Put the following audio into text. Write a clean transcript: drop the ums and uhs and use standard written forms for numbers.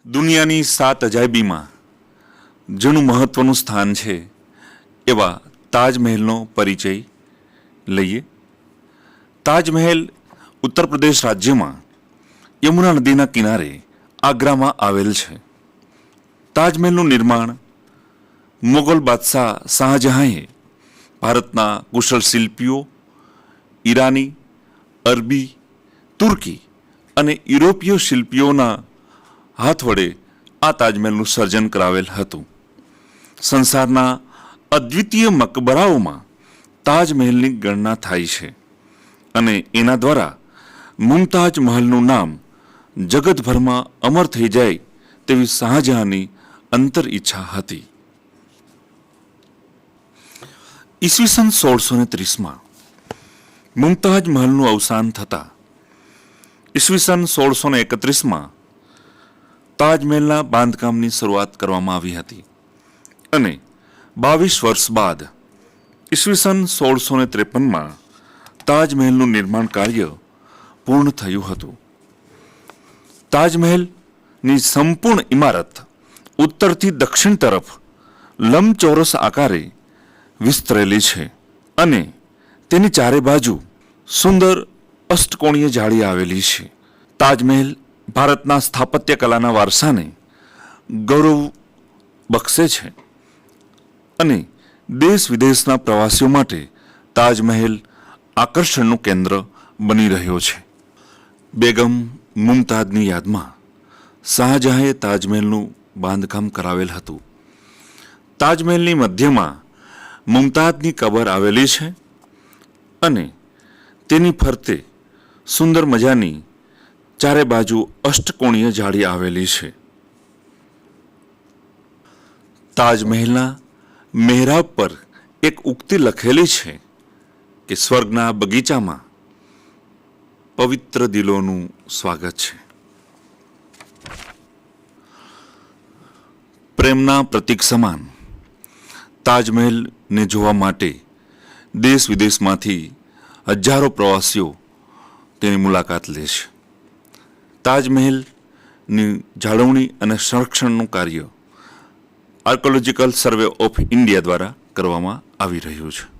દુનિયાની 7 અજાયબીમાં જેનું મહત્વનું સ્થાન છે એવા તાજમહેલનો પરિચય લઈએ. તાજમહેલ ઉત્તર પ્રદેશ રાજ્યમાં યમુના નદીના કિનારે આગ્રામાં આવેલ છે. તાજમહેલનું નિર્માણ મુગલ બાદશાહ શાહજહાંએ ભારતના કુશળ શિલ્પીઓ, ઈરાની, અરબી, તુર્કી અને યુરોપીય શિલ્પીઓના હાથ વડે આ તાજમહેલનું સર્જન કરાવેલ હતું. સંસારના અદ્વિતીય મકબરાઓમાં તાજમહેલની ગણના થાય છે અને એના દ્વારા મુમતાજ મહલનું નામ જગતભરમાં અમર થઈ જાય તેવી શાહજહાંની અંતર ઈચ્છા હતી. ઈસવીસન 1630માં મુમતાજ મહલનું અવસાન થતાં ઈસવીસન 1631માં તાજમહેલના બાંધકામની શરૂઆત કરવામાં આવી હતી અને 22 વર્ષ બાદ ઈસવીસન 1653માં તાજમહેલનું નિર્માણ કાર્ય પૂર્ણ થયું હતું. તાજમહેલની સંપૂર્ણ ઇમારત ઉત્તરથી દક્ષિણ તરફ લંબચોરસ આકારે વિસ્તરેલી છે અને તેની ચારે બાજુ સુંદર અષ્ટકોણીય જાળી આવેલી છે. તાજમહેલ ભારતના સ્થાપત્ય કલાના વારસાને ગૌરવ બક્ષે છે અને દેશ વિદેશના પ્રવાસીઓ માટે તાજમહેલ આકર્ષણનું કેન્દ્ર બની રહ્યો છે. બેગમ મુમતાજની યાદમાં શાહજહાંએ તાજમહેલનું બાંધકામ કરાવેલ હતું. તાજમહેલની મધ્યમાં મુમતાજની કબર આવેલી છે અને તેની ફરતે સુંદર મજાની ચારે બાજુ અષ્ટકોણીય જાળી આવેલી છે. તાજમહેલના મહેરાબ પર એક ઉક્તિ લખેલી છે કે સ્વર્ગના બગીચામાં પવિત્ર દિલોનું સ્વાગત છે. પ્રેમના પ્રતીક સમાન તાજમહેલને જોવા માટે દેશ વિદેશમાંથી હજારો પ્રવાસીઓ તેની મુલાકાત લે છે. તાજમહેલની જાળવણી અને સંરક્ષણનું કાર્ય આર્કોલોજીકલ સર્વે ઓફ ઇન્ડિયા દ્વારા કરવામાં આવી રહ્યું છે.